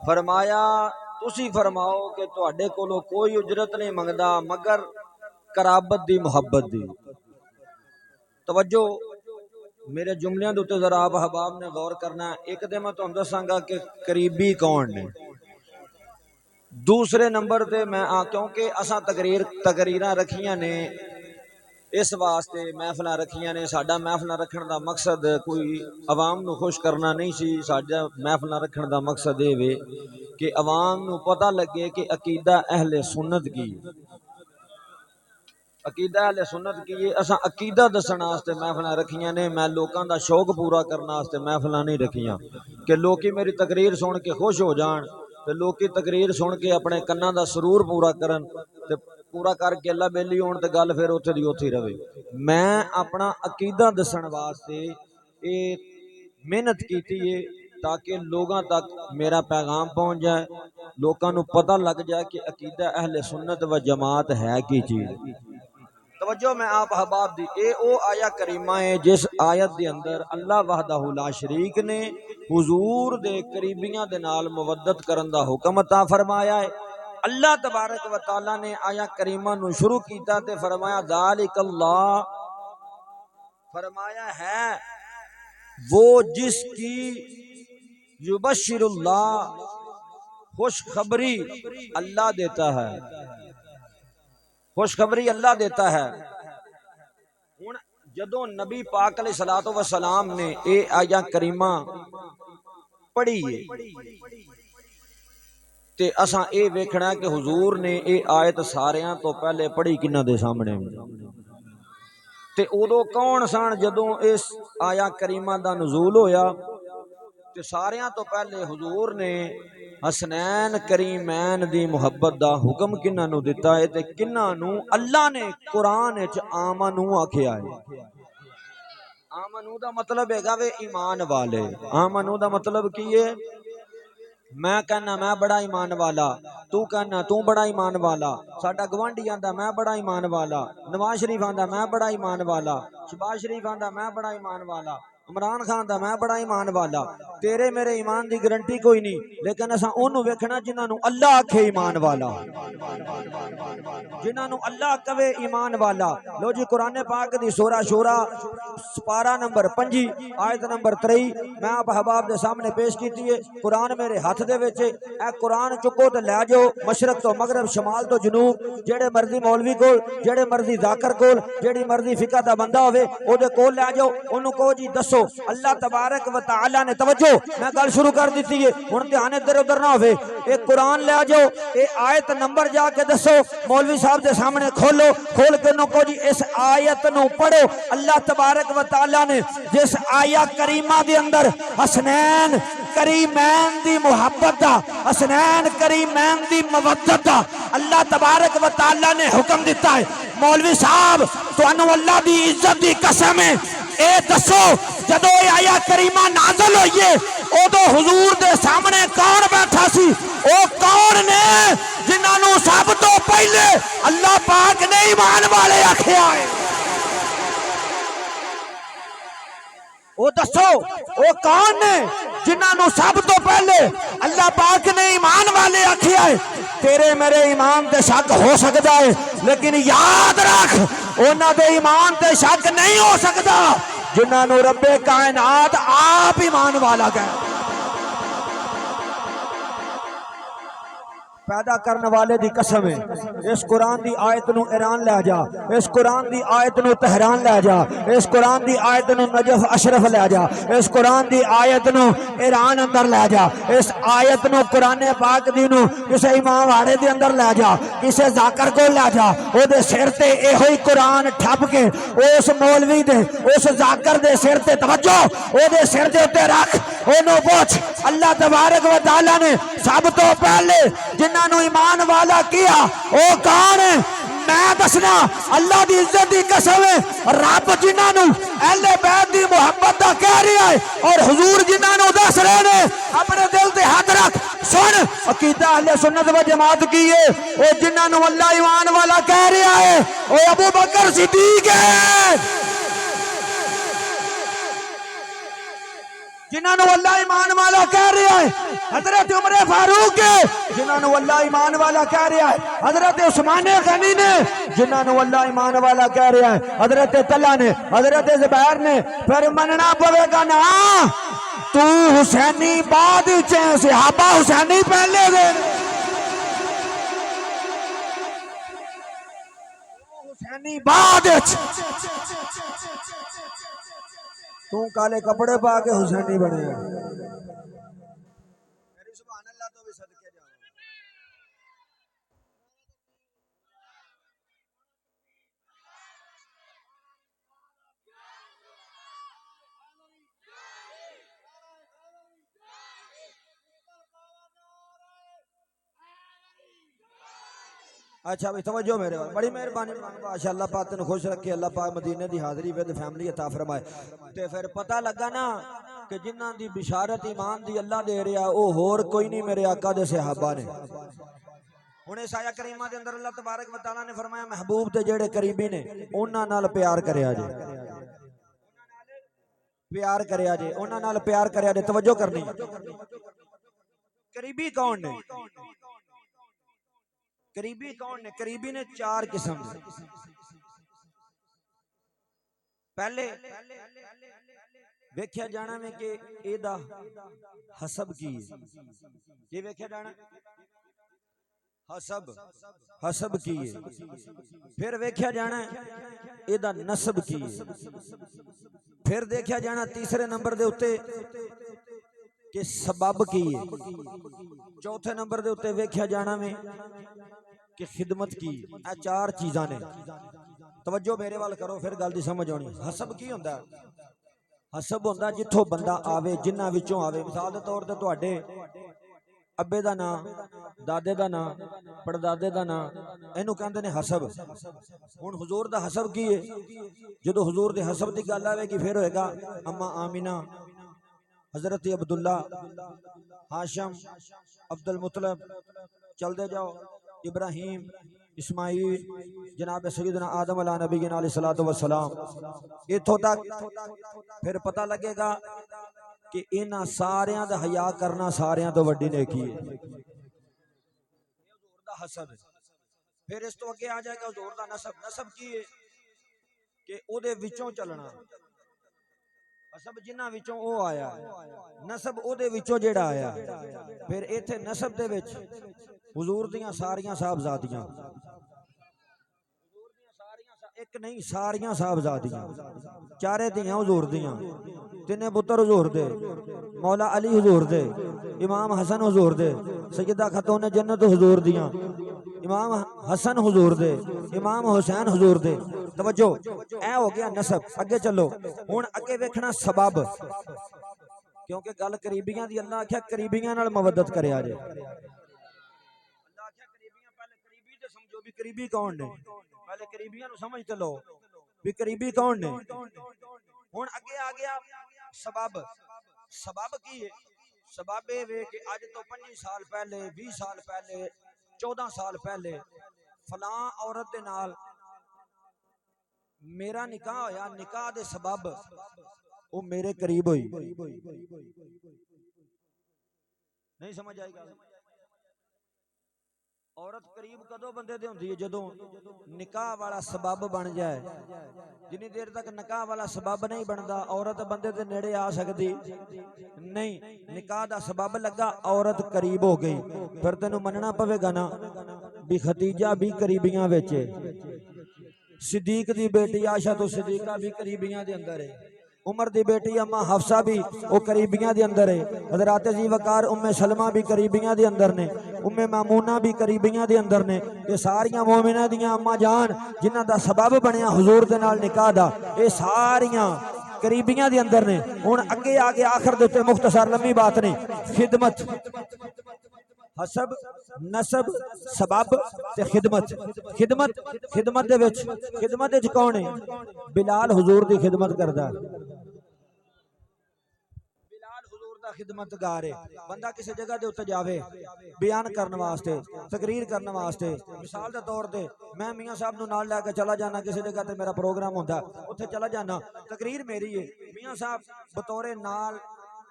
فرمایا تسی فرماؤ کہ تواڈے کولوں کوئی اجرت نہیں منگدا مگر قرابت دی محبت دی۔ توجہ میرے جملیاں دے تے ذرا آپ احباب نے غور کرنا ہے۔ ایک تے میں تہاڈوں دساں گا کہ قریبی کون نے، دوسرے نمبر تے میں کیونکہ اساں تقریراں رکھیاں نے اس واسطے محفلاں رکھیاں نے، ساڈا محفلاں رکھن دا مقصد کوئی عوام نو خوش کرنا نہیں سی، ساڈا محفلاں رکھن دا مقصد اے وے کہ عوام نو پتہ لگے کہ عقیدہ اہل سنت کی، عقیدہ اہل سنت کی ہے۔ اساں عقیدہ دسن واسطے محفلاں رکھیاں نے، میں لوکاں دا شوق پورا کرنا واسطے محفلاں نہیں رکھیاں کہ لوکی میری تقریر سن کے خوش ہو جان تے لوکی تقریر سن کے اپنے کناں دا سرور پورا کرن تے پورا کر کے اللہ بیلی ہون تے گل پھر اوتھے دی اوتھے رہے۔ میں اپنا عقیدہ دسن واسطے اے محنت کیتی ہے تاکہ لوگاں تک میرا پیغام پہنچ جائے، لوکاں نو پتہ لگ جائے کہ عقیدہ اہل سنت و جماعت ہے کی چیز۔ توجہ میں آپ احباب دی اے او آیا کریمہ ہے جس آیت دے اندر اللہ وحدہ لا شریک نے حضور دے قریبیاں دے نال مودت کرن دا حکم عطا فرمایا ہے۔ اللہ تبارک و تعالی نے آیا کریمہ نو شروع کیتا تے فرمایا ذالک اللہ، فرمایا ہے وہ جس کی یبشر اللہ خوشخبری اللہ دیتا ہے، خوشخبری اللہ دیتا ہے۔ ہن جدوں نبی پاک علیہ الصلوۃ والسلام نے اے آیا کریمہ پڑھی ہے تے اساں اے ویکھنا کہ حضور نے اے آیت ساریاں تو پہلے پڑھی کنہاں دے سامنے تے اودوں کون سن جدوں اس آیا کریمہ دا نزول ہویا تے ساریاں تو پہلے حضور نے حسنین کریمین دی محبت دا حکم کنہاں نو دتا ہے تے کنہاں نو اللہ نے قرآن وچ آمنو آکھیا ہے۔ آمنو دا مطلب ہے گا وے ایمان والے، آمنو دا مطلب کی ہے؟ میں کہنا میں بڑا ایمان والا، تو کہنا تو بڑا ایمان والا، ساڈا گوانڈی آندا میں بڑا ایمان والا، نواز شریف آندا میں بڑا ایمان والا، شہباز شریف آندا میں بڑا ایمان والا، عمران خان دا میں بڑا ایمان والا۔ تیرے میرے ایمان دی گارنٹی کوئی نہیں، لیکن اساں اونوں ویکھنا جنہاں نو اللہ آکھے ایمان والا، جنہاں نو اللہ کہے ایمان والا۔ لو جی قرآن پاک دی سورہ شورا سپارہ نمبر 5 آیت نمبر 3 میں آپ احباب دے سامنے پیش کیتی ہے۔ قرآن میرے ہاتھ دے وچ اے قرآن چکو تے لے جاؤ، مشرق تو مغرب شمال تو جنوب، جڑے مرضی مولوی کول، جڑے مرضی ذاکر کول، جڑی مرضی فقہ دا بندہ ہوے او دے کول لے جاؤ، اونوں کہو جی دسو اللہ تبارک و تعالی نے، توجہ میں گل شروع کر دیتی ہے ہن دھیان ادھر ادھر نہ ہوے، اے قرآن لے جاؤ، اے آیت نمبر جا کے دسو، مولوی صاحب دے سامنے کھولو، کھول کے انہوں کہو جی اس آیت نو پڑھو۔ اللہ تبارک و تعالی نے جس آیا کریمہ دے اندر حسنین کریمین دی محبت دا، حسنین کریمین دی مودت دا اللہ تبارک و تعالی نے حکم دیتا ہے۔ مولوی صاحب تو انہوں اللہ دی عزت دی قسم ہے، اے دسو جدو اے آیا کریمہ نازل ہوئیے او تو حضور دے سامنے کون بیٹھا سی؟ او کون نے جنہاں نو سب تو پہلے اللہ پاک نے ایمان والے آکھیا ہے؟ او دسو او کون نے جنہاں نو سب تو پہلے اللہ پاک نے ایمان والے آکھیا ہے؟ تیرے میرے ایمان تے شک ہو سکتا ہے، لیکن یاد رکھ انہاں دے ایمان تے شک نہیں ہو سکتا جنہاں نو رب کائنات آپ ایمان والا کہے۔ پیدا کرنے والے دی قسم ہے، اس قرآن دی آیت نو ایران لے جا، اس قرآن دی آیت نو تہران لے جا، اس قرآن دی آیت نو نجف اشرف لے جا، اس قرآن دی آیت نو ایران اندر لے جا، اس آیت نو قرآن پاک دی نو کسے امام واڑے دے اندر لے جا، کسے ذاکر کو لے جا، او دے سر تے اے ہوئی قرآن ٹھپ کے اس مولوی دے اس ذاکر دے سر تے توجہ او دے سر دے اتے رکھ، انہوں پوچھ اللہ تبارک و تعالی نے سب تو پہلے جنہاں نو ایمان والا کیا او کون ہے؟ میں دسنا اللہ دی عزت دی قسم ہے، رب جنہاں نو اہل بیت دی محبت دا کہہ رہا ہے اور حضور جنہاں نو دس رہے نے، اپنے دل تے ہاتھ رکھ، سن عقیدہ اہل سنت و جماعت کی ہے، او جنہاں نو اللہ ایمان والا کہہ رہا ہے او ابو بکر صدیق ہے، جنہاں نو اللہ ایمان والا کہہ رہا ہے حضرت عمر فاروق ہے، جنہاں نو اللہ ایمان والا کہہ رہا ہے حضرت عثمان غنی نے، جنہاں نو اللہ ایمان والا کہہ رہا ہے حضرت طلحہ نے، حضرت زبیر نے، پھر مننا پوے گا نا تو حسینی بعد چیں صحابہ حسینی پہلے دے حسینی بعد تو کالے کپڑے پا کے حسینی بنے ہیں۔ میری سبحان اللہ تو بھی صدقے جاؤں۔ اچھا بھائی توجہ میرے بار بڑی مہربانی ماشاء اللہ پاک تین خوش رکھے، اللہ پاک مدینے دی حاضری ود فیملی عطا فرمائے۔ تے پھر پتہ لگا نا کہ جنہاں دی بشارت ایمان دی اللہ دے رہا او ہور کوئی نہیں میرے آقا دے صحابہ نے۔ ہن اس آیا کریمہ دے اندر اللہ تبارک و تعالی نے فرمایا محبوب تے جڑے قریبی نے انہاں نال پیار کریا جے، پیار کریا جے، انہاں نال پیار کریا جے۔ توجہ کرنی، قریبی کون نے؟ قریبی کون نے؟ قریبی نے چار قسم نے۔ پہلے ویکھیا جانا میں کہ اے دا حسب کی ہے، یہ ویکھیا جانا حسب کی ہے، پھر ویکھیا جانا اے دا نسب کی ہے، پھر دیکھیا جانا تیسرے نمبر دے اتے کہ سبب کی ہے، چوتھے نمبر دے اتے ویکھیا جانا میں کہ خدمت کی۔ اے چار چیزاں نے۔ توجہ میرے وال کرو پھر گل دی سمجھ آنی۔ حسب کی ہوندا ہے؟ حسب ہوندا جتھوں بندہ آوے، جنہاں وچوں آوے۔ مثال دے طور تے تواڈے ابے دا نام، دادے دا نام، پڑدادے دا نام، اینو کہندے نے حسب۔ ہن حضور دا حسب کی ہے؟ جدوں حضور دے حسب دی گل آوے گی پھر ہوئے گا اما آمینہ، حضرت عبداللہ، ہاشم، عبد المطلب، چل دے جاؤ، ابراہیم، اسماعیل، جناب سیدنا آدم علیہ نبینا علیہ الصلوۃ والسلام، اتھوں تک پھر پتہ لگے گا کہ انہاں ساریاں دا حیا کرنا ساریاں تو وڈی نیکی ہے۔ حضور دا حسب ہے۔ پھر اس تو اگے آ جائے گا حضور دا نسب۔ نسب کی ہے؟ کہ او دے وچوں چلنا۔ حسب جنہاں وچوں او آیا، نسب او دے وچوں جیڑا آیا۔ پھر ایتھے نسب دے وچ حضور دیاں ساریاں صاحبزادیاں، ایک نہیں ساریاں صاحبزادیاں، چارے دیاں حضور دیاں، تینے پتر حضور دے، مولا علی حضور دے، امام حسن حضور دے، سیدہ خاتون جنت حضور دیاں، امام حسن حضور دے، امام حسین حضور دے۔ توجہ اے ہو گیا نسب۔ اگے چلو ہن اگے ویکھنا سبب، کیونکہ گل قریبیاں دی اللہ آکھیا قریبیاں نال مودت کریا جے۔ اللہ آکھیا قریبیاں، پہلے قریبی تے سمجھو بھی قریبی کون نے، پہلے قریبیاں نو سمجھ تے لو بھی قریبی کون نے۔ ہن اگے آ گیا سبب۔ سبب کی ہے؟ سبب اے وے کہ اج تو 25 سال پہلے، 20 سال پہلے، 14 سال پہلے فلاں عورت دے نال میرا نکاح ہویا، نکاح دے سبب وہ میرے قریب ہوئی۔ نہیں سمجھ آئی گا؟ عورت قریب کدو بندے دے ہوندی ہے؟ جدوں نکاح والا سبب بن جائے۔ جنی دیر تک نکاح والا سبب نہیں بندا عورت بندے دے نیڑے آ سکتی نہیں۔ نکاح دا سبب لگا عورت قریب ہو گئی، پھر تینوں مننا پوے گا نا بھی ختیجہ بھی قریبیاں وچ ہے، صدیق دی بیٹی عائشہ تو صدیقہ بھی قریبیاں دے اندر ہے، عمر دی بیٹی اما حفصہ بھی وہ قریبیاں دے اندر ہے، حضرات ذی وقار ام سلمہ بھی قریبیاں دے اندر نے، ام مامونہ بھی قریبیاں دے اندر نے۔ یہ ساریاں مومنہ دیاں اما جان جنہاں دا سبب بنیا حضور دے نال نکاح دا، یہ ساریاں قریبیاں دے اندر نے۔ ہن اگے آگے آخر دے تے مختصر لمبی بات نہیں، خدمت، حسب، نسب، سبب تے خدمت۔ خدمت، خدمت دے وچ، خدمت وچ کون ہے؟ بلال حضور دی خدمت کردا ہے۔ بلال حضور دا خدمت گار ہے۔ بندہ کسی جگہ دے اوتے جاوے بیان کرن واسطے، تقریر کرن واسطے، مثال دے طور تے میں میاں صاحب نو نال لے کے چلا جانا کسی جگہ تے میرا پروگرام ہوندا، اوتھے چلا جانا، تقریر میری ہے، میاں صاحب بطور نال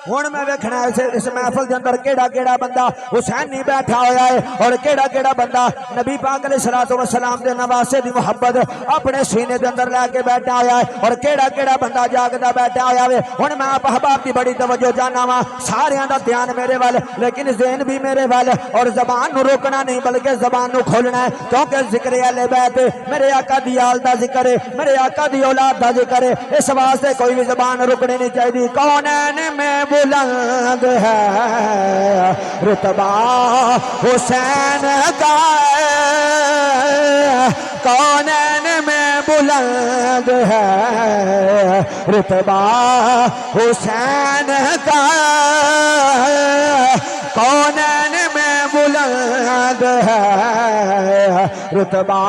ہن میں ویکھنا اس محفل دے اندر کیڑا کیڑا بندہ حسین نہیں بیٹھا ہویا ہے اور کیڑا کیڑا بندہ نبی پاک علیہ الصلوۃ والسلام دے نواسے دی محبت اپنے سینے دے اندر لے کے بیٹھا ہویا ہے اور کیڑا کیڑا بندہ جاگدا بیٹھا ہویا ہے ہن میں آپ احباب دی بڑی توجہ چاہنا وا ساریاں دا دھیان میرے ول لیکن ذہن بھی میرے ول اور زبان نو روکنا نہیں بلکہ زبان نو کھولنا ہے کیونکہ ذکر اہل بیت میرے آقا دی آل دا ذکر ہے میرے آقا دی اولاد دا ذکر ہے اس واسطے کوئی بھی زبان رکنی نہیں چاہیے کونین میں بلند ہے رتبہ حسین کا کونین میں بلند ہے رتبہ حسین کا کونین میں بلند ہے رتبہ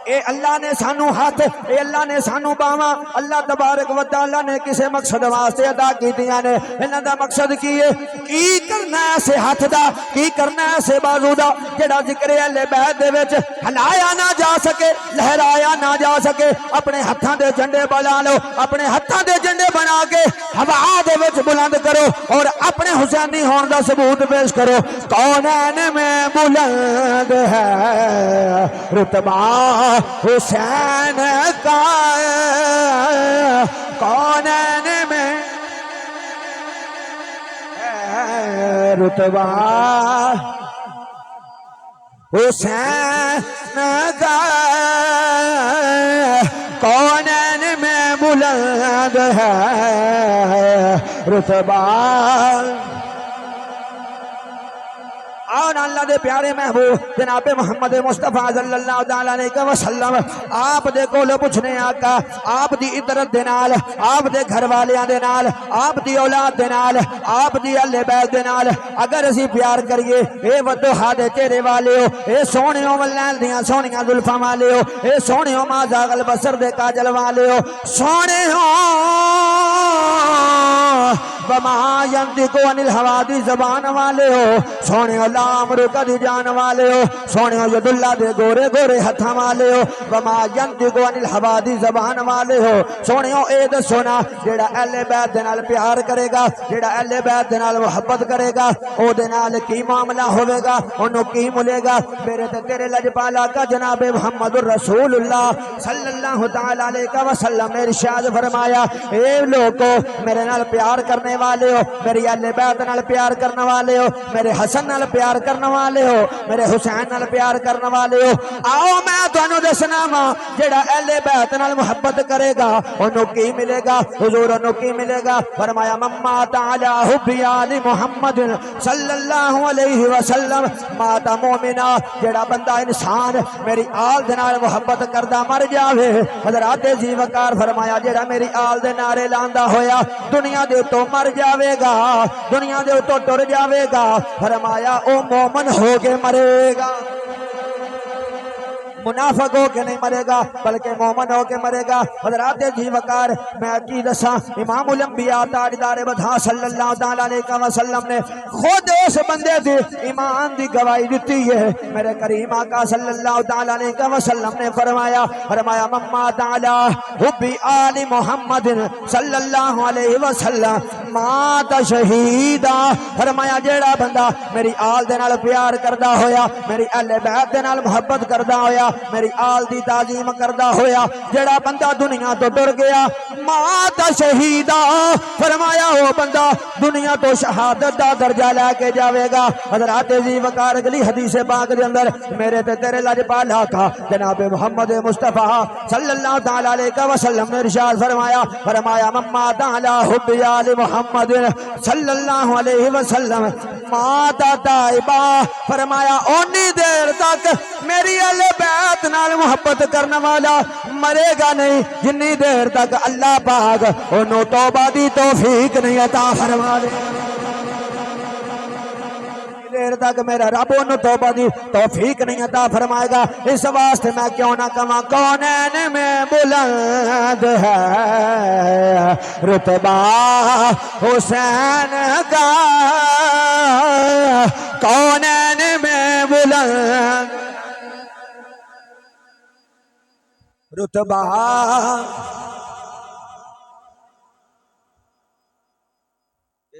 اے اللہ نے سانو ہاتھ اے اللہ نے سانو باواں اللہ تبارک و تعالی نے کسے مقصد واسطے عطا کیتیاں نے انہاں دا مقصد کی ہے کی کرنا ہے اسے ہاتھ دا کی کرنا ہے اسے بازو دا جڑا ذکر اہل بیت دے وچ ہلایا نہ جا سکے لہرایا نہ جا سکے اپنے ہتھاں دے جھنڈے بنا لو اپنے ہتھاں دے جھنڈے بنا کے ہوا دے وچ بلند کرو اور اپنے حسینی ہون دا ثبوت پیش کرو کونین میں بلند ہے رتبہ حسین کا کونین میں رتبہ حسین کا کونین میں بلند ہے رتبہ اور اللہ دے پیارے محبوب جناب محمد مصطفیٰ صلی اللہ تعالی علیہ وسلم آپ دے کولو پوچھنے آقا آپ دی عطرت دے نال آپ دے گھر والیاں دے نال آپ دی اولاد دے نال آپ دی اہل بیت دے نال اگر اسی پیار کریے اے وضحا دے چہرے والے ہو اے سونیوں ولیل دیاں سونیاں زلفاں والے ہو اے سونیوں ما زاغل بصر دے کاجل والے ہو سونے ہو وما ينطق عن الهوى دی زبان والے ہو سونے لام رکا دی جان والے ہو سونے ید اللہ دے گورے گورے ہتھاں والے ہو وما ينطق عن الهوى دی زبان والے ہو سونے اے دسونا جیڑا اہل بیت دے نال پیار کرے گا جیڑا اہل بیت دے نال محبت کرے گا او دے نال کی معاملہ ہوے گا اونوں کی ملے گا میرے تے تیرے لجپالا کا جناب محمد رسول اللہ صلی اللہ تعالی علیہ وسلم نے ارشاد فرمایا اے لوگو میرے نال پیار کرنے والے ہو میری اہل بیت نال پیار کرنے والے ہو میرے حسن نال پیار کرنے والے ہو میرے حسین نال پیار کرنے والے ہو آؤ میں تانوں دسنا وا جیڑا اہل بیت نال محبت کرے گا اونوں کی ملے گا حضور اونوں کی ملے گا فرمایا مما تعالی حب آل محمد صلی اللہ علیہ وسلم مات مومنا جیڑا بندہ انسان میری آل دے نال محبت کردا مر جاوے حضرات جی وقار فرمایا جیڑا میری آل دے نعرے لاندا ہویا دنیا دے تو مر جاوے گا دنیا دے تو ٹر جاوے گا فرمایا او مومن ہو کے مرے گا منافق ہو کے نہیں مرے گا بلکہ مومن ہو کے مرے گا حضرات جی وقار میں کی دساں امام الانبیاء تاجدار بدھا صلی اللہ تعالی علیہ وسلم نے خود اس بندے دی ایمان دی گواہی دیتی ہے میرے کریم آقا صلی اللہ تعالی علیہ وسلم نے فرمایا مما تعالی حب آل محمد صلی اللہ علیہ وسلم مات شہیدا فرمایا جیڑا بندہ میری آل دے نال پیار کردا ہویا میری اہل بیت دے نال محبت کردا ہویا میری آل دی تعظیم کردا ہویا جڑا بندہ دنیا تو ڈر گیا مات شہیدا فرمایا وہ بندہ دنیا تو شہادت دا درجہ لے کے جاوے گا حضرات جی وقار اگلی حدیث پاک دے اندر میرے تے تیرے لجپالا کا جناب محمد مصطفیٰ صلی اللہ تعالی علیہ وسلم نے ارشاد فرمایا مما تعالی حب آل محمد صلی اللہ علیہ وسلم مات تائبا فرمایا اونی دیر تک میری اہل بیت نال محبت کرنے والا مرے گا نہیں جنی دیر تک اللہ پاک انہوں توبہ دی توفیق نہیں عطا فرما دے دیر تک میرا رب انہوں توبہ دی توفیق نہیں عطا فرمائے گا اس واسطے میں کیوں نہ کہاں کونین میں بلند ہے رتبہ حسین کا کونین میں بلند رتبہ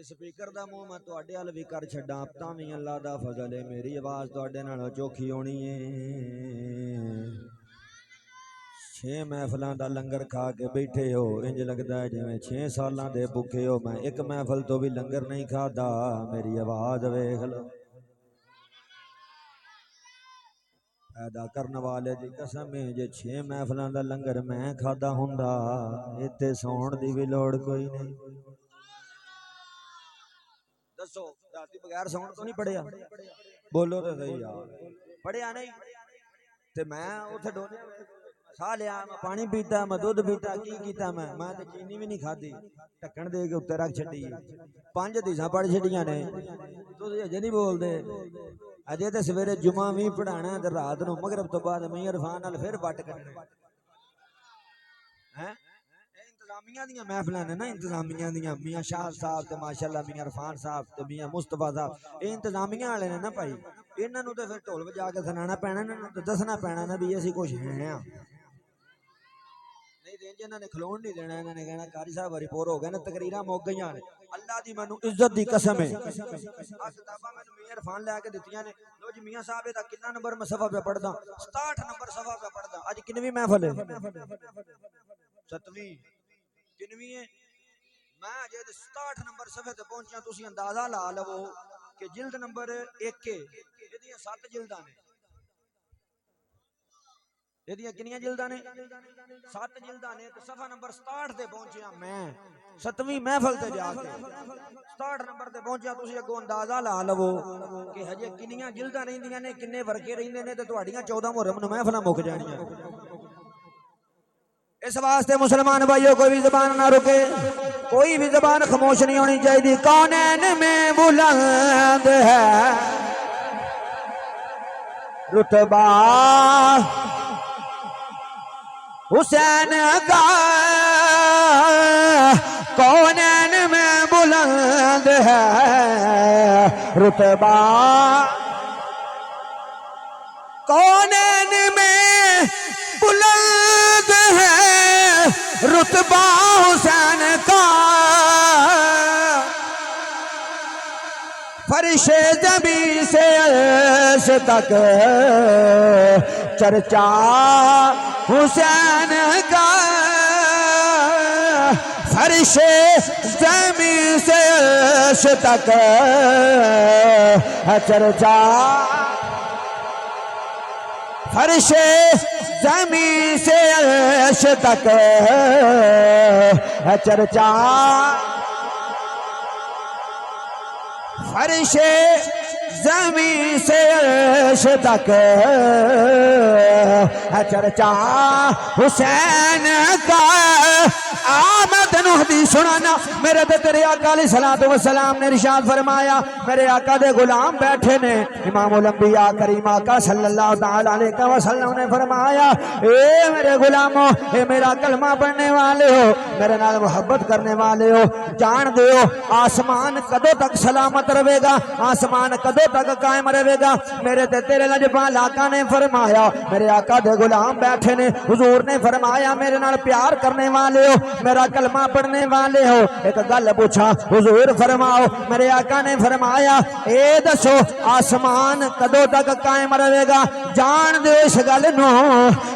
سپیکر دا منہ میں تواڈے ال بھی کر چھڈاں تاں وی اللہ دا فضل ہے میری آواز تواڈے نالوں چوکھی ہونی ہے 6 محفلاں دا لنگر کھا کے بیٹھے ہو انج لگدا ہے جویں 6 سالاں دے بھوکے ہو میں ایک محفل تو بھی لنگر نہیں کھادا میری آواز ویکھ لو پیدا کرن والے دی قسم ہے جے 6 محفلاں دا لنگر میں کھادا ہوندا ایتھے سون دی بھی لوڑ کوئی نہیں دسو راتی بغیر سون تو نہیں پڑھیا بولو تے صحیح یار پڑھیا نہیں تے میں اوتھے ڈولیا کھا لیا میں پانی پیتا میں دودھ پیتا کی کیتا میں تے چینی بھی نہیں کھادی ٹکن دے کے اوتے رکھ چھڈی 5 حدیثاں پڑھ چھڈیاں نے تسی اجے نہیں بول دے اجے تے سویرے جمعہ بھی پڑھانا تے رات نو مغرب تو بعد میں عرفان نال پھر وٹ کڈنا ہیں انتظامیہ دیاں محفلاں نے نا انتظامیہ دیاں میاں شاہ صاحب تے ماشاءاللہ میاں عرفان صاحب تے میاں مصطفی صاحب اے انتظامیہ والے نے نا بھائی انہاں نوں تے پھر ڈھول وجا کے سنانا پینا انہاں نوں تے دسنا پینا نا بھی اسی کچھ ہیں نہیں تے انہاں نے کھلون نہیں دینا انہاں نے کہنا قاری صاحب رپورٹ ہو گئے نا تقریراں مک گئیاں نے اللہ دی مینوں عزت دی قسم ہے آ کتاباں مینوں میاں عرفان لے کے دتیاں نے لو جی میاں صاحب دا کتنا نمبر میں صفحہ پہ پڑھدا 67 نمبر صفحہ پہ پڑھدا اج کنویں محفل ہے 7ویں کنویں ہے میں اجے 67 نمبر صفحے تے پہنچیا تسی اندازہ لا لو کہ جلد نمبر 1 ایدیاں 7 جلداں نے ایدیاں کنیاں جلداں نے 7 جلداں نے تے صفحہ نمبر 67 تے پہنچیا میں 7ویں محفل تے جا کے 67 نمبر تے پہنچیا تسی اگوں اندازہ لا لو کہ ہجے کنیاں جلداں رہندیاں نے کنے ورقے رہندے نے تے تہاڈیاں 14 محرم نوں محفلاں مک جانیاں اس واسطے مسلمان بھائیوں کوئی بھی زبان نہ رکے کوئی بھی زبان خاموش نہیں ہونی چاہیے کونین میں بلند ہے رتبہ حسین کا کونین میں بلند ہے رتبہ کونین میں بلند ہے رتبہ حسین کا فرش زمین سے عرش تک چرچا حسین کا فرش زمین سے عرش تک چرچا فرش زمین سے عرش تک چرچا فرش زمین سے عرش تک چرچا حسین کا آمد حدیث سنانا میرے تے تیرے آقا علیہ الصلوۃ والسلام نے ارشاد فرمایا میرے آقا دے غلام بیٹھے نے امام الانبیاء کریم آقا صلی اللہ تعالی علیہ وسلم نے فرمایا اے میرے غلاموں اے میرا کلمہ پڑھنے والے ہو میرے نال محبت کرنے والے ہو جان دیو آسمان کدوں تک سلامت رہے گا آسمان کدوں تک قائم رہے گا میرے تے تیرے لجپال آقا نے فرمایا میرے آقا دے غلام بیٹھے نے حضور نے فرمایا میرے نال پیار کرنے والے ہو میرا کلمہ پڑھنے والے ہو ایک گل پوچھا حضور فرماؤ میرے آقا نے فرمایا اے دسو آسمان کدوں تک قائم رہے گا جان دے اس گل نو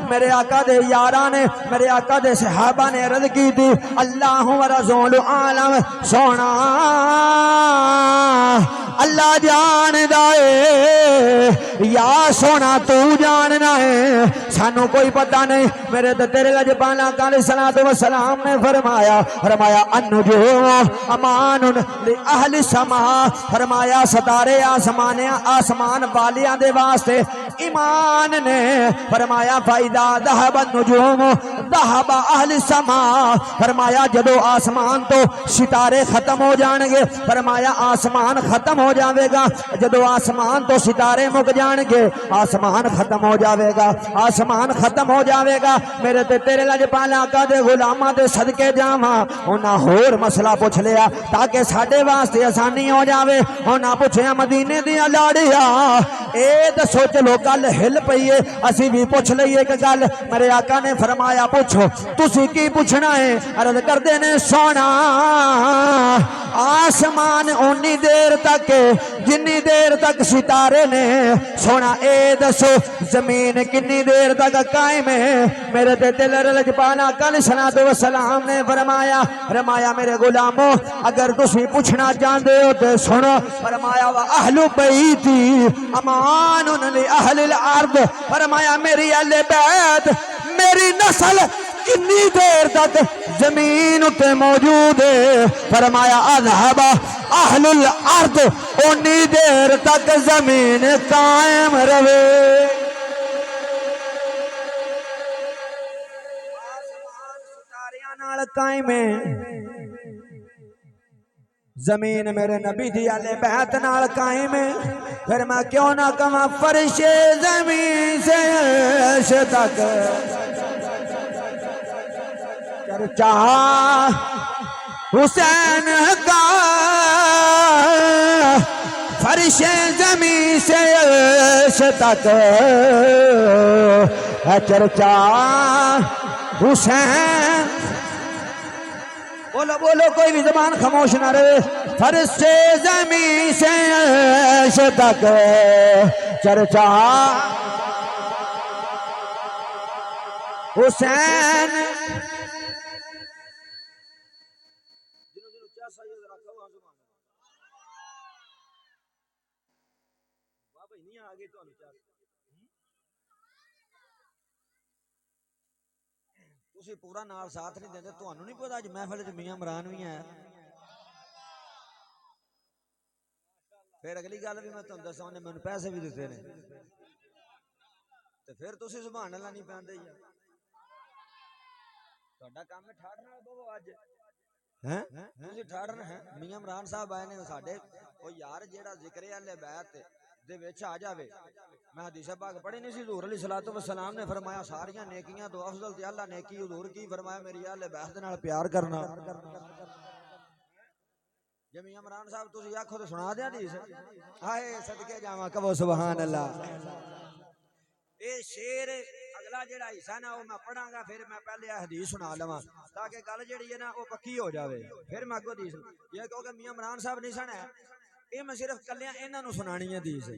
میرے آقا دے یاراں نے میرے آقا دے صحابہ نے عرض کی تھی اللہ و رسول عالم سونا اللہ جان دائے یا سونا تو جاننا ہے سانو کوئی پتہ نہیں میرے تیرے لجپال آقا علیہ الصلوۃ والسلام نے فرمایا النجوم امان لأہل السماء فرمایا ستارے آسمان والیاں دے واسطے ایمان نے فرمایا فائدہ ذهب النجوم ذهب اہل السماء فرمایا جدو آسمان تو ستارے ختم ہو جان گے فرمایا آسمان ختم ہو جاوے گا جدو آسمان تو ستارے مک جان گے آسمان ختم ہو جاوے گا آسمان ختم ہو جاوے گا میرے تے تیرے لجپال آقا دے غلاماں دے صدقے جاواں انہاں ہور مسئلہ پوچھ لیا تاکہ ساڈے واسطے آسانی ہو جاوے انہاں پوچھیا مدینے دی لاڑیاں اے دسو چلو گل ہل پئی ہے اسی بھی پوچھ لئیے کہ گل میرے آقا نے فرمایا پوچھو تسی کی پوچھنا ہے عرض کردے نے سونا آسمان اونی دیر تک جنی دیر تک ستارے نے سونا اے دسو زمین کنی دیر تک قائم ہے میرے تے دل رلج پانا کل صلاۃ و سلام نے فرمایا میرے غلاموں اگر تسی پوچھنا چاہتے ہو تو سنو فرمایا اہل بیتی امان لأہل الارض فرمایا میری اہل بیت میری نسل کنی دیر تک زمین تے موجود ہے فرمایا اذهب اہل الارض انی دیر تک زمین قائم رہے قائم ہے زمین میرے نبی دی اہل بیت نال قائم ہے پھر میں کیوں نہ کہاں فرش زمین سے عرش تک چرچا حسین کا فرش زمین سے عرش تک ہے چرچا حسین بولو بولو کوئی بھی زبان خاموش نہ رہے فرش زمین سے عرش تک چرچا حسین تسی پورا نال ساتھ نہیں دیندے تانوں نہیں پتا اج محفل وچ میاں عمران بھی ہے پھر اگلی گل بھی میں تانوں دساں نے مینوں پیسے بھی دتے نے تے پھر تسی سبحان اللہ نہیں پاندے یار تہاڈا کام ہے ٹھاڑ نال بہو اج ہیں تسی ٹھاڑن ہے میاں عمران صاحب آئے نے ساڈے او یار جیڑا ذکر اہل بیت دے وچ آ جاوے میں حدیث پاک پڑھی نہیں سی حضور علیہ الصلوۃ والسلام نے فرمایا ساریاں نیکیاں تو افضل تے اللہ نیکی حضور کی فرمایا میری اہل بیت نال پیار کرنا جے میاں عمران صاحب تسی آکھو تے سنا دیاں حدیث ہائے صدقے جاواں کہو سبحان اللہ اے شعر اگلا جڑا حصہ نا وہ میں پڑھاں گا پھر میں پہلے حدیث سنا لواں تاکہ گل جڑی ہے نا وہ پکی ہو جاوے پھر میں اگوں حدیث یہ کہو کہ میاں عمران صاحب نہیں سنا اے میں صرف کلیاں انہاں نوں سنانی ہے حدیث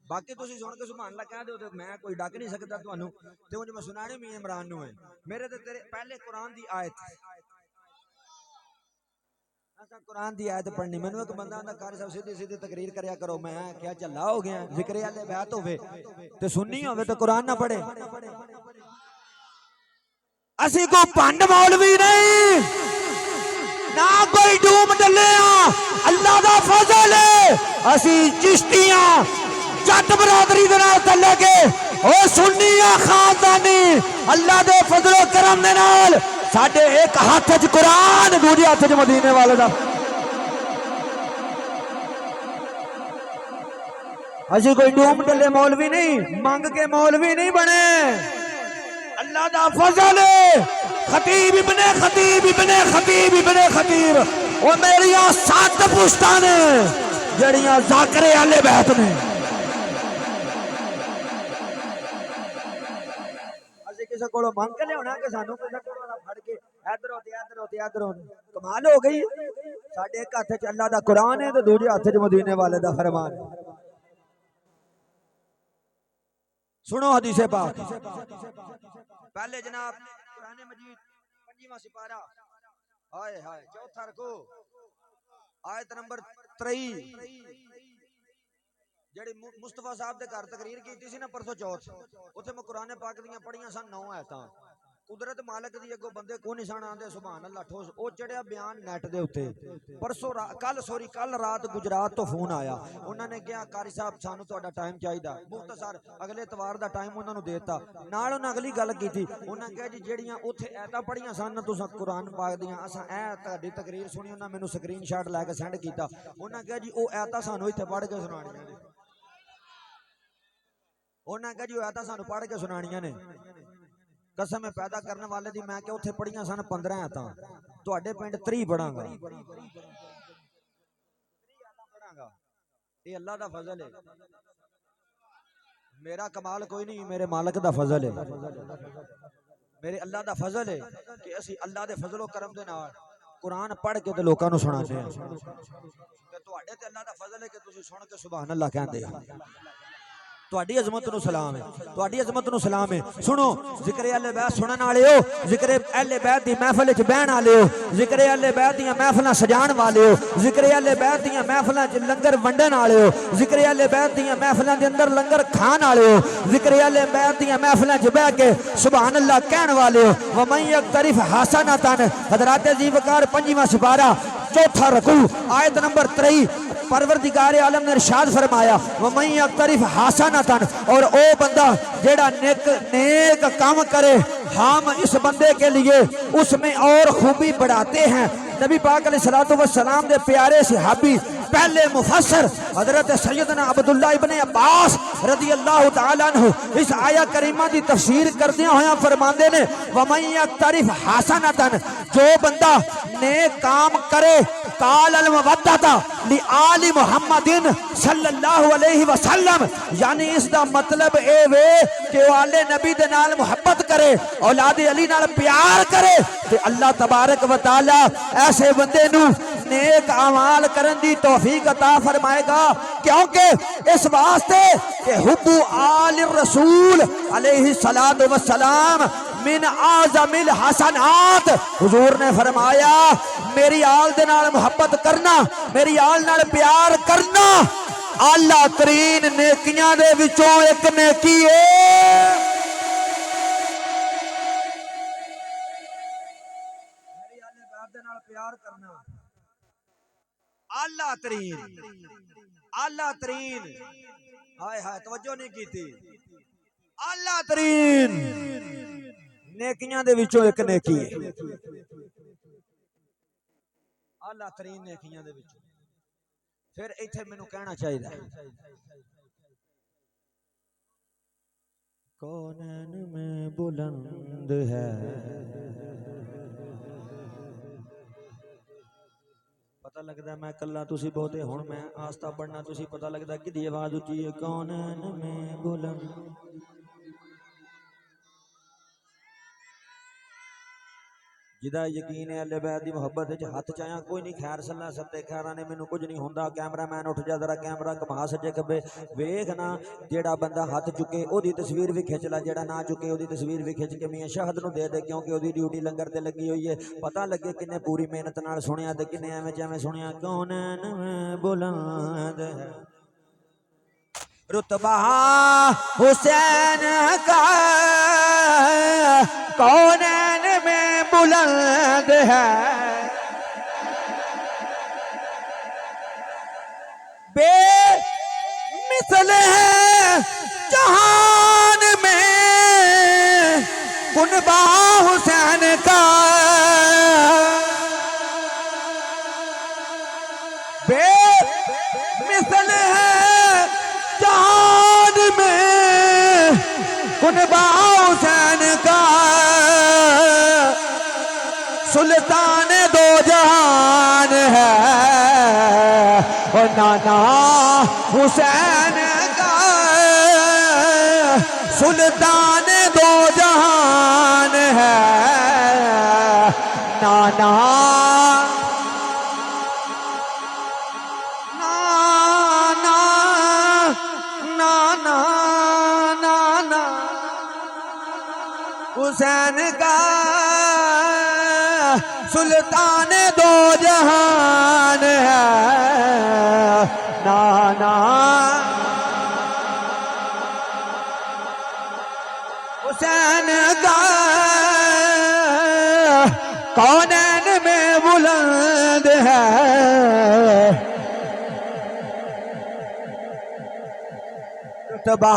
باقی تسی سن کے سبحان اللہ کہہ دیو تے میں کوئی ڈک نہیں سکدا تانوں تے اونج میں سنانی میاں عمران نوں ہے میرے تے تیرے پہلے قرآن دی آیت قرآن دی آیت پڑھنی مینوں ایک بندہ آندا قاری صاحب سیدھی سیدھی تقریر کریا کرو میں کیا چلا ہو گیا ذکر اہل بیت ہوے تے سننی ہوے تے قرآن نہ پڑھے اسی کو پنڈ مولوی نہیں نہ کوئی ڈوم ڈلیاں اللہ دا فضل ہے اسی چشتیاں جٹ برادری دے نال تلے کے او سنیاں خاندانی اللہ دے فضل و کرم دے نال ساڈے ایک ہاتھ وچ قرآن دوجے ہاتھ وچ مدینے والے دا اسی کوئی ڈوم ڈلے مولوی نہیں مانگ کے مولوی نہیں بنے اللہ دا فضل خطیب ابن خطیب ابن خطیب ابن خطیب وہ میریاں 7 پشتاں نے جڑیاں ذاکر اہل بیت نے اسی کسے کولوں مانگ کے لیاونا کہ سانوں کسے کولوں پھڑ کے ادھر ہوتے ادھر ہوتے ادھر ہوتے کمال ہو گئی ساڈے ایک ہاتھ وچ اللہ دا قرآن ہے تے دوجے ہاتھ وچ مدینے والے دا فرمان ہے سنو حدیث پاک پہلے جناب قرآن مجید 5واں سپارہ ہائے ہائے چوتھا رکو آیت نمبر 23 جڑی مصطفیٰ صاحب دے گھر تقریر کیتی سی نا پرسوں چوتھ اوتھے میں قرآن پاک دیاں پڑھیاں سن 9 آیتاں قدرت مالک دی اگوں بندے کو نہیں سن آندے سبحان اللہ ٹھوس او چڑھیا بیان نیٹ دے اوتے پرسوں کل رات گجرات تو فون آیا انہاں نے کہا قاری صاحب سانو تہاڈا ٹائم چاہیدا مختصر اگلے اتوار دا ٹائم انہاں نوں دیتا نال انہاں اگلی گل کیتی انہاں کہا جی جڑیاں اوتھے ایتاں پڑھیاں سن تساں قرآن پاک دیاں اساں اے تہاڈی تقریر سنی انہاں مینوں سکرین شاٹ لے کے سینڈ کیتا انہاں کہا جی او ایتاں سانو ایتھے پڑھ کے سنانیاں نے انہاں کہا جی او ایتاں سانو پڑھ کے سنانیاں نے قسم پیدا کرنے والے دی میں کہ اتھے پڑھیاں سن 15 آیتاں تواڈے پنڈ 3 پڑھاں گا یہ اللہ دا فضل ہے میرا کمال کوئی نہیں، میرے مالک دا فضل ہے، میرے اللہ دا فضل ہے کہ اسی اللہ دے فضل و کرم دے نال قرآن پڑھ کے تے لوکاں نوں سنانے ہیں تے تواڈے تے اللہ دا فضل ہے کہ تسی سن کے سبحان اللہ کہندے ہو۔ تواڈی عظمت نو سلام ہے، تواڈی عظمت نو سلام ہے۔ سنو ذکر اہل بیت سنن والے ہو، ذکر اہل بیت دی محفل وچ بہن والے ہو، ذکر اہل بیت دی محفلاں سجان والے ہو، ذکر اہل بیت دی محفلاں وچ لنگر ونڈن والے ہو، ذکر اہل بیت دی محفلاں دے اندر لنگر کھان والے ہو، ذکر اہل بیت دی محفلاں وچ بیٹھ کے سبحان اللہ کہن والے ہو۔ ومن یقترف حسنۃ، حضرات ذی وقار 5واں سپارہ 4تھا رکوع آیت نمبر 23، پروردگار عالم نے ارشاد فرمایا وَمَن يَقْتَرِفْ حَسَنَةً، اور او بندہ جیڑا نیک کام کرے ہم اس بندے کے لیے اس میں اور خوبی بڑھاتے ہیں۔ نبی پاک علیہ السلام دے پیارے صحابی پہلے مفسر حضرت سیدنا عبداللہ ابن عباس رضی اللہ تعالیٰ عنہ اس آیہ کریمہ دی تفسیر کردیاں ہویاں فرماندے نے وَمَن يَقْتَرِفْ حَسَنَةً، جو بندہ نیک کام کرے قال المودۃ لآل محمد صلی اللہ علیہ وسلم، یعنی اس دا مطلب اے وے کہ وہ آل نبی دے نال محبت کرے، اولاد علی نال پیار کرے، تے اللہ تبارک و تعالی ایسے بندے نو نیک اعمال کرن دی توفیق عطا فرمائے گا، کیونکہ اس واسطے کہ حب آل الرسول علیہ السلام من اعظم الحسنات، حضور نے فرمایا میری آل دے نال محبت کرنا، میری آل نال پیار کرنا اعلیٰ ترین نیکیاں دے وچوں ایک نیکی ہے۔ میری آل بیت دے نال پیار کرنا اعلیٰ ترین ہائے ہائے توجہ نہیں کی تھی، اعلیٰ ترین نیکیاں دے وچوں ایک نیکی ہے، اعلیٰ ترین نیکیاں دے وچوں۔ پھر ایتھے مینوں کہنا چاہیے کونین میں بلند ہے، پتہ لگدا میں کلا تسی بہتے ہن میں آستہ پڑھنا تسی پتہ لگدا کدی آواز اچھی ہے کونین میں بلند، جدا یقین ہے اہل بیت دی محبت وچ ہاتھ چایا کوئی نہیں، خیر صلی اللہ ستے خیراں نے مینوں کچھ نہیں ہوندا، کیمرہ مین اٹھ جا ذرا کیمرہ کما سجے کبے ویکھ نا، جیڑا بندہ ہاتھ چکے او دی تصویر بھی کھچ لا، جیڑا نہ چکے او دی تصویر بھی کھچ کے میاں شہد نو دے دے، کیونکہ او دی ڈیوٹی لنگر تے لگی ہوئی ہے، پتہ لگے کنے پوری محنت نال سنیا تے کنے ایویں جویں سنیا۔ کونین میں بلند ہے رتبہ حسین کا، کونین میں بلند ہے، بے مثل ہے جہان میں کنبہ حسین کا، بے مثل ہے جہان میں کنبہ حسین کا، سلطان دو جہان ہے اور نانا حسین کا، سلطان دو جہان ہے نانا حسین کا، سلطان دو جہان ہے نانا حسین کا، کونین میں بلند ہے رتبہ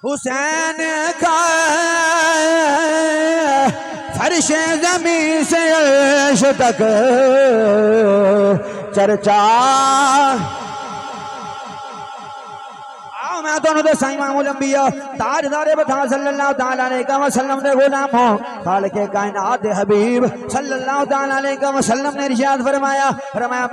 حسین کا، فرش زمین سے عرش تک چرچا، میں تانوں دساں امام الانبیاء تاجدار بتا صلی اللہ تعالی علیہ وسلم دے غلام ہو خالق کائنات دے حبیب صلی اللہ تعالی علیہ وسلم نے ارشاد فرمایا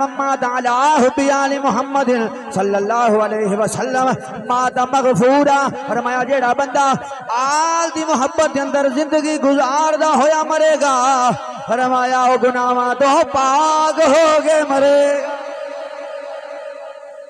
مما تعالی حب آل محمد صلی اللہ علیہ وسلم مات مغفورا فرمایا جیڑا بندہ آل دی محبت دے اندر زندگی گزاردا ہویا مرے گا فرمایا او گناہاں تو پاک ہو کے مرے گا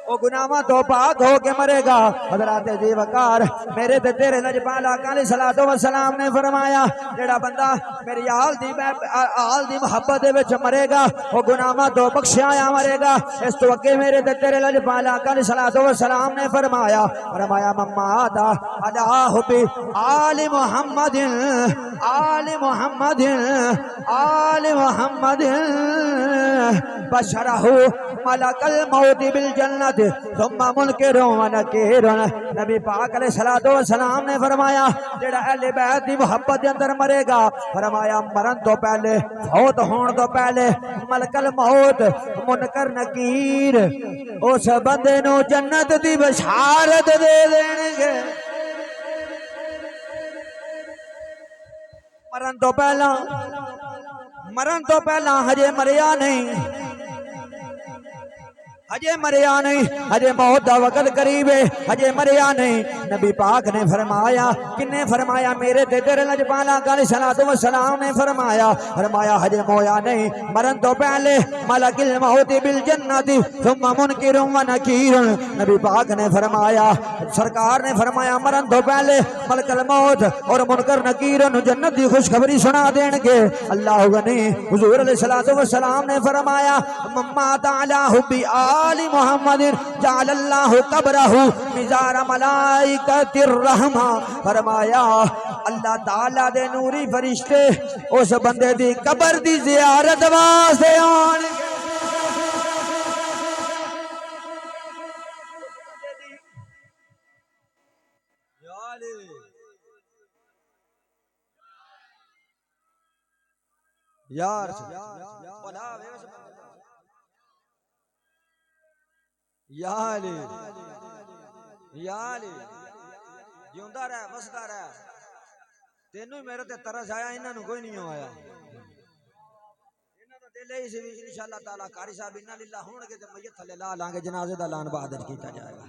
او گناہاں تو پاک ہو کے مرے گا حضرات جی وقار میرے تے تیرے لجپال آقا علیہ الصلوۃ والسلام نے فرمایا جڑا بندہ میری آل دی محبت دے وچ مرے گا او گناہاں تو بخشیا مرے گا اس تو اگے میرے تے تیرے لجپال آقا علیہ الصلوۃ والسلام نے فرمایا مما دا علی حب آل محمد آل محمد آل محمد بشرہ ملک الموت بالجنت ثم منکر و نکیر نبی پاک علیہ الصلوۃ والسلام نے فرمایا جڑا اہل بیت دی محبت دے اندر مرے گا فرمایا مرن تو پہلے فوت ہون تو پہلے ملک الموت منکر نکیر اس بندے نو جنت دی بشارت دے دین گے مرن تو پہلا ہجے مریا نہیں ہجے مریا نہیں ہجے موت دا وقت قریب ہے ہجے مریا نہیں نبی پاک نے فرمایا کنے فرمایا میرے تے تیرے لجپال آقا علیہ الصلوۃ والسلام نے فرمایا ہجے مویا نہیں مرن تو پہلے ملک الموت بالجنت ثم منکر و نکیر نبی پاک نے فرمایا سرکار نے فرمایا مرن تو پہلے ملک الموت اور منکر نکیر جنت دی خوشخبری سنا دین گے اللہ غنی حضور علیہ الصلوۃ والسلام نے فرمایا مما تعالی حب آل محمد جعل اللہ قبرہ مزار ملائکۃ الرحمہ فرمایا اللہ تعالی دے نوری فرشتے اس بندے دی قبر دی زیارت واسطے آن یار یا علی جیوندا رہ وسدا رہ تینوں میرے تے ترس آیا انہاں نوں کوئی نہیں آیا انہاں دا دل ہے سی انشاءاللہ تعالی قاری صاحب انہاں للہ ہون گے تے میت تھلے لا لیں گے جنازے دا لان بعد وچ کیتا جائے گا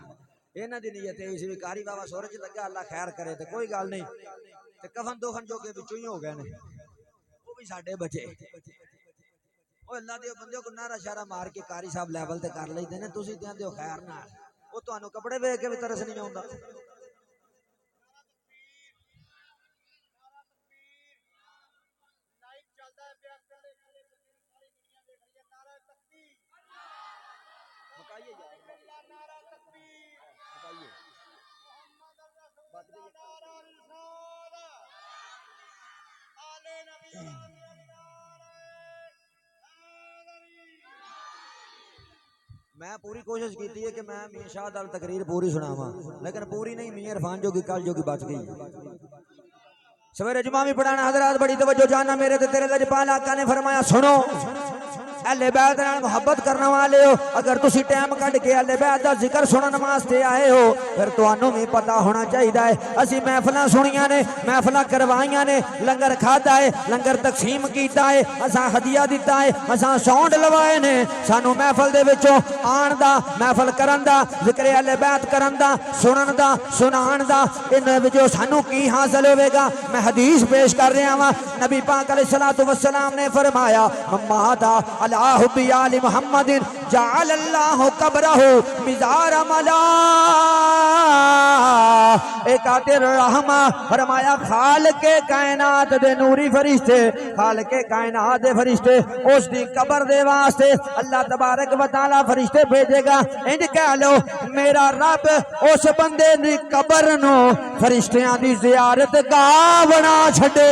انہاں دی نیت ہے سی قاری بابا سورج لگا اللہ خیر کرے تے کوئی گل نہیں تے کفن دوفن جو کہ وچوں ہی ہو گئے نے وہ بھی ساڈے بچے او اللہ دے بندے کو نعرہ شارہ مار کے قاری صاحب لیول تے کر لیندے نے تسی دیندے ہو خیر نال او تانوں کپڑے ویکھ کے بھی ترس نہیں آوندا میں پوری کوشش کی ہے کہ میں میاں شاہ دل تقریر پوری سناواں لیکن پوری نہیں میاں عرفان جو کی کل جو کی بچ گئی سویرے جمعہ بھی پڑھانا حضرات بڑی توجہ جاننا میرے تے تیرے لجپال آقا نے فرمایا سنو اہل بیت نال محبت کرنے والے ہو اگر تسی ٹائم کڈ کے اہل بیت دا ذکر سنن واسطے آئے ہو پھر تانوں بھی پتہ ہونا چاہیے اسی محفلاں سنیاں نے محفلاں کروائیاں نے لنگر کھادا ہے لنگر تقسیم کیتا ہے اساں ہدیہ دتا ہے اساں ساؤنڈ لوائے نے سانو محفل دے وچوں آن دا محفل کرن دا ذکر اہل بیت کرن دا سنن دا سنان دا ان وچوں سانو کی حاصل ہوے گا میں حدیث پیش کر رہا ہاں نبی پاک علیہ الصلوۃ والسلام نے فرمایا مما دا علی حب آل محمد جعل اللہ قبرہ مزار ملائکۃ الرحمہ فرمایا خالق کائنات دے نوری فرشتے خالق کائنات دے فرشتے اس دی قبر دے واسطے اللہ تبارک و تعالی فرشتے بھیجے گا انج کہہ لو میرا رب اس بندے دی قبر نو فرشتیاں دی زیارت گاہ بنا چھڈے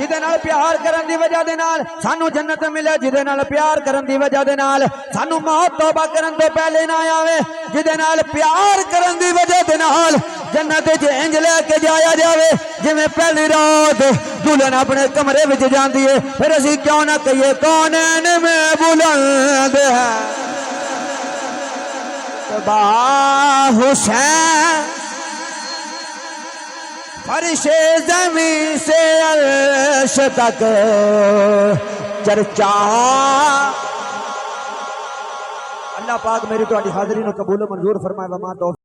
جدے نال پیار کرن دی وجہ دے نال سانو جنت ملے جدے نال پیار کرن دی وجہ دے نال سانو موت توبہ کرن تو پہلے نہ آوے جدے نال پیار کرن دی وجہ دے نال جنت وچ انج لے کے جایا جاوے جویں پہلی رات دلہن اپنے کمرے وچ جاندی ہے پھر اسی کیوں نہ کہیے کونین میں بلند ہے با حسین فرش زمین سے عرش تک چرچا اللہ پاک میری تو حاضری نو قبول و منظور فرمائے وما توفیق